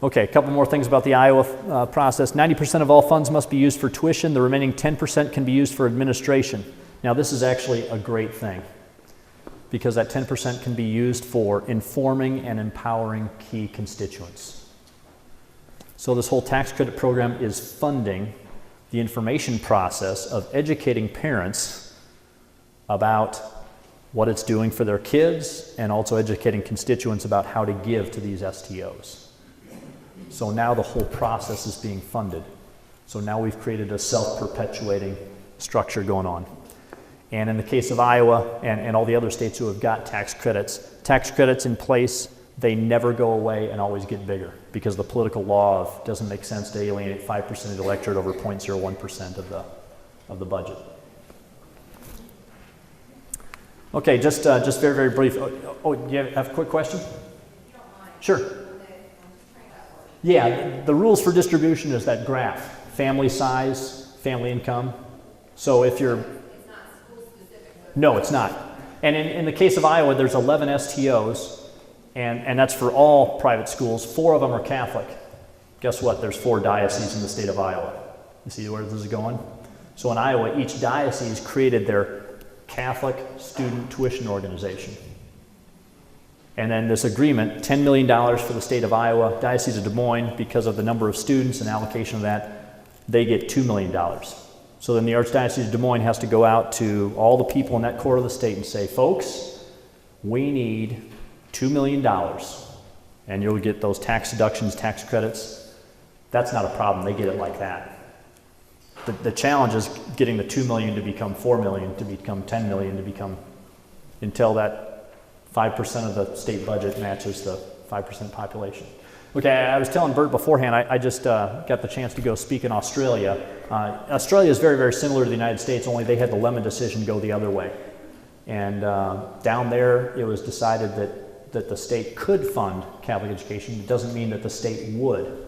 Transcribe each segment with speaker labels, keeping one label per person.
Speaker 1: Okay, a couple more things about the Iowa process. 90% of all funds must be used for tuition. The remaining 10% can be used for administration. Now, this is actually a great thing because that 10% can be used for informing and empowering key constituents. So this whole tax credit program is funding the information process of educating parents about what it's doing for their kids and also educating constituents about how to give to these STOs. So now the whole process is being funded. So now we've created a self-perpetuating structure going on. And in the case of Iowa and all the other states who have got tax credits in place, they never go away and always get bigger because the political law of doesn't make sense to alienate 5% of the electorate over 0.01% of the budget. Okay, just very, very brief. Oh, do you have a quick question? Sure. Yeah, the rules for distribution is that graph, family size, family income. So if you're... It's not school specific. No, it's not. And in the case of Iowa, there's 11 STOs, and that's for all private schools. 4 of them are Catholic. Guess what? There's 4 dioceses in the state of Iowa. You see where this is going? So in Iowa, each diocese created their Catholic student tuition organization. And then this agreement, $10 million for the state of Iowa, Diocese of Des Moines, because of the number of students and allocation of that, they get $2 million. So then the Archdiocese of Des Moines has to go out to all the people in that quarter of the state and say, folks, we need $2 million. And you'll get those tax deductions, tax credits. That's not a problem. They get it like that. The challenge is getting the $2 million to become $4 million, to become $10 million, to become, until that 5% of the state budget matches the 5% population. Okay, I was telling Bert beforehand, I just got the chance to go speak in Australia. Australia is very, very similar to the United States, only they had the Lemon decision go the other way. And down there, it was decided that the state could fund Catholic education. It doesn't mean that the state would.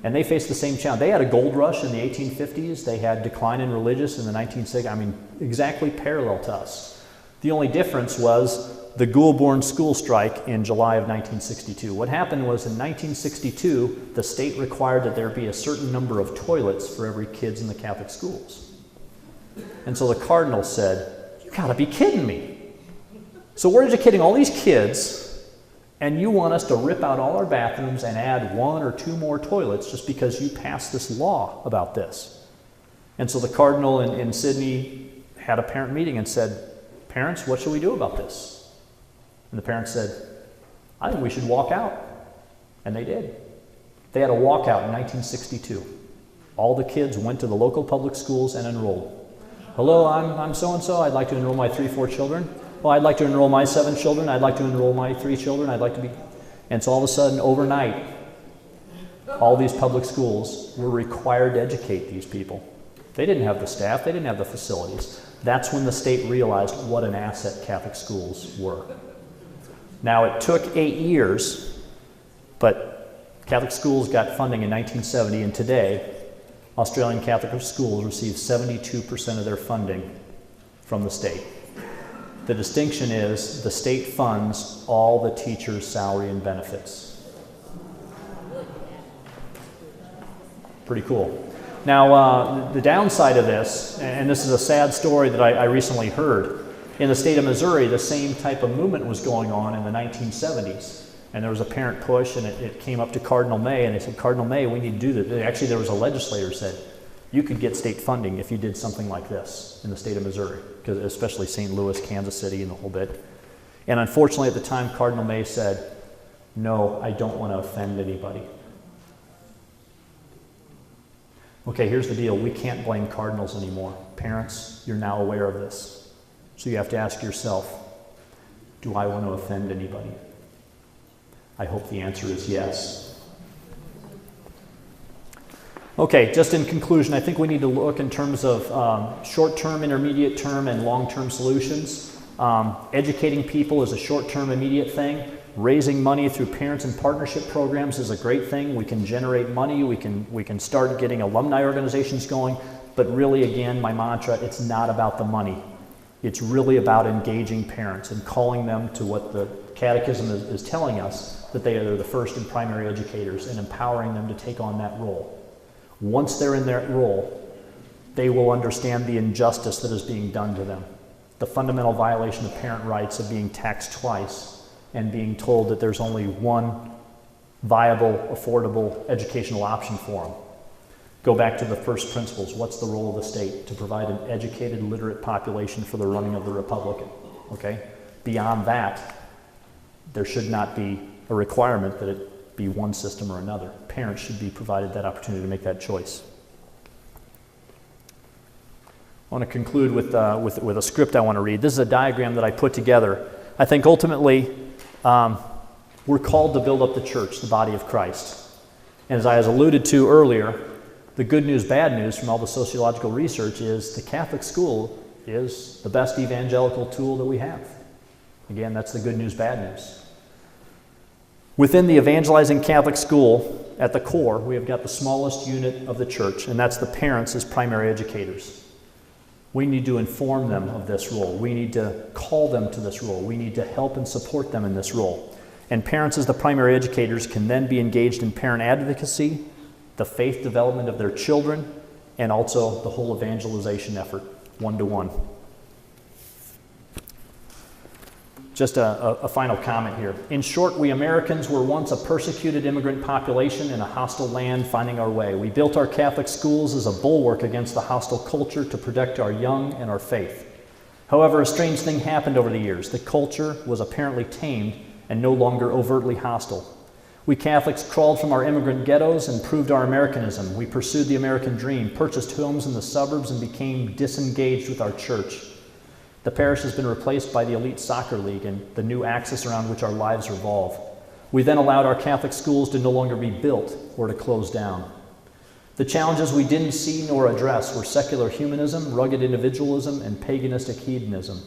Speaker 1: And they faced the same challenge. They had a gold rush in the 1850s. They had decline in religious in the 1960s. I mean, exactly parallel to us. The only difference was the Goulburn school strike in July of 1962. What happened was in 1962, the state required that there be a certain number of toilets for every kids in the Catholic schools. And so the cardinal said, you gotta be kidding me. So we're educating all these kids, and you want us to rip out all our bathrooms and add 1 or 2 more toilets just because you passed this law about this. And so the cardinal in Sydney had a parent meeting and said, parents, what should we do about this? And the parents said, I think we should walk out. And they did. They had a walkout in 1962. All the kids went to the local public schools and enrolled. Hello, I'm so-and-so. I'd like to enroll my 3-4 children. Well, I'd like to enroll my 7 children. I'd like to enroll my 3 children. I'd like to be... And so all of a sudden, overnight, all these public schools were required to educate these people. They didn't have the staff. They didn't have the facilities. That's when the state realized what an asset Catholic schools were. Now, it took 8 years, but Catholic schools got funding in 1970, and today, Australian Catholic schools receive 72% of their funding from the state. The distinction is the state funds all the teachers' salary and benefits. Pretty cool. Now, the downside of this, and this is a sad story that I recently heard, in the state of Missouri, the same type of movement was going on in the 1970s. And there was a parent push, and it came up to Cardinal May, and they said, Cardinal May, we need to do this. Actually, there was a legislator who said, you could get state funding if you did something like this in the state of Missouri, because especially St. Louis, Kansas City, and the whole bit. And unfortunately, at the time, Cardinal May said, no, I don't want to offend anybody. Okay, here's the deal. We can't blame cardinals anymore. Parents, you're now aware of this. So you have to ask yourself, do I want to offend anybody? I hope the answer is yes. Okay, just in conclusion, I think we need to look in terms of short-term, intermediate term, and long-term solutions. Educating people is a short-term, immediate thing. Raising money through parents and partnership programs is a great thing. We can generate money. We can start getting alumni organizations going. But really, again, my mantra, it's not about the money. It's really about engaging parents and calling them to what the Catechism is telling us, that they are the first and primary educators, and empowering them to take on that role. Once they're in that role, they will understand the injustice that is being done to them, the fundamental violation of parent rights of being taxed twice and being told that there's only one viable, affordable educational option for them. Go back to the first principles. What's the role of the state? To provide an educated, literate population for the running of the Republic. Okay? Beyond that, there should not be a requirement that it be one system or another. Parents should be provided that opportunity to make that choice. I want to conclude with a script I want to read. This is a diagram that I put together. I think ultimately we're called to build up the church, the body of Christ. And as I was alluded to earlier, the good news, bad news from all the sociological research is the Catholic school is the best evangelical tool that we have. Again, that's the good news, bad news. Within the Evangelizing Catholic school, at the core, we have got the smallest unit of the church, and that's the parents as primary educators. We need to inform them of this role. We need to call them to this role. We need to help and support them in this role. And parents as the primary educators can then be engaged in parent advocacy, the faith development of their children, and also the whole evangelization effort, one-to-one. Just a final comment here. In short, we Americans were once a persecuted immigrant population in a hostile land finding our way. We built our Catholic schools as a bulwark against the hostile culture to protect our young and our faith. However, a strange thing happened over the years. The culture was apparently tamed and no longer overtly hostile. We Catholics crawled from our immigrant ghettos and proved our Americanism. We pursued the American dream, purchased homes in the suburbs, and became disengaged with our church. The parish has been replaced by the elite soccer league and the new axis around which our lives revolve. We then allowed our Catholic schools to no longer be built or to close down. The challenges we didn't see nor address were secular humanism, rugged individualism, and paganistic hedonism.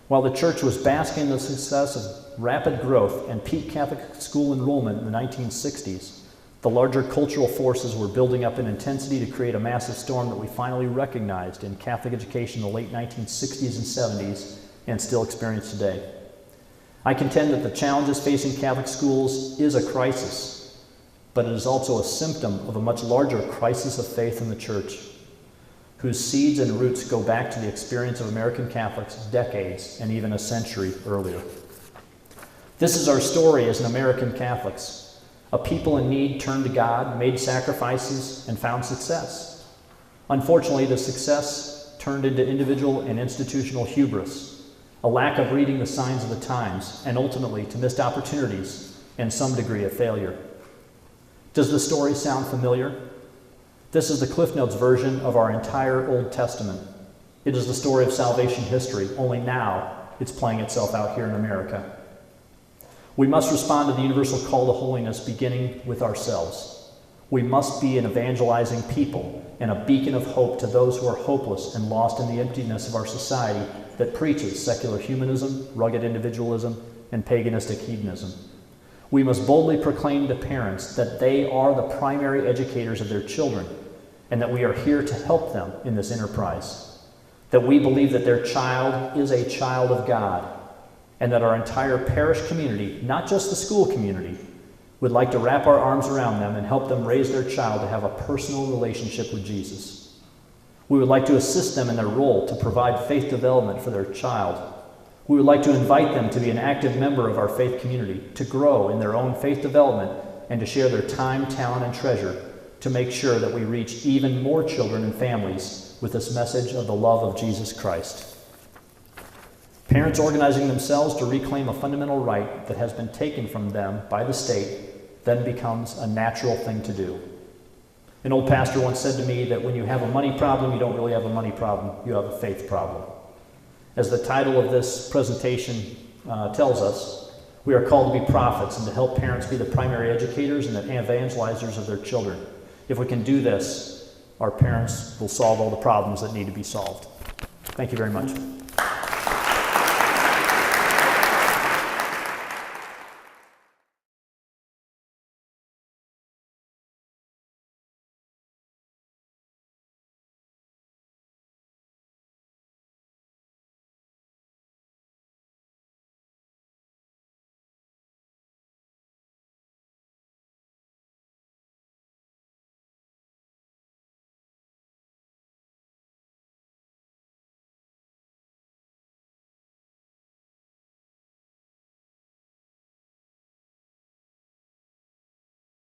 Speaker 1: While the church was basking in the success of rapid growth and peak Catholic school enrollment in the 1960s, the larger cultural forces were building up in intensity to create a massive storm that we finally recognized in Catholic education in the late 1960s and 70s and still experience today. I contend that the challenges facing Catholic schools is a crisis, but it is also a symptom of a much larger crisis of faith in the church, whose seeds and roots go back to the experience of American Catholics decades and even a century earlier. This is our story as an American Catholics. A people in need turned to God, made sacrifices, and found success. Unfortunately, the success turned into individual and institutional hubris, a lack of reading the signs of the times, and ultimately to missed opportunities and some degree of failure. Does the story sound familiar? This is the Cliff Notes version of our entire Old Testament. It is the story of salvation history, only now it's playing itself out here in America. We must respond to the universal call to holiness beginning with ourselves. We must be an evangelizing people and a beacon of hope to those who are hopeless and lost in the emptiness of our society that preaches secular humanism, rugged individualism, and paganistic hedonism. We must boldly proclaim to parents that they are the primary educators of their children and that we are here to help them in this enterprise. That we believe that their child is a child of God, and that our entire parish community, not just the school community, would like to wrap our arms around them and help them raise their child to have a personal relationship with Jesus. We would like to assist them in their role to provide faith development for their child. We would like to invite them to be an active member of our faith community, to grow in their own faith development, and to share their time, talent, and treasure to make sure that we reach even more children and families with this message of the love of Jesus Christ. Parents organizing themselves to reclaim a fundamental right that has been taken from them by the state then becomes a natural thing to do. An old pastor once said to me that when you have a money problem, you don't really have a money problem, you have a faith problem. As the title of this presentation tells us, we are called to be prophets and to help parents be the primary educators and the evangelizers of their children. If we can do this, our parents will solve all the problems that need to be solved. Thank you very much.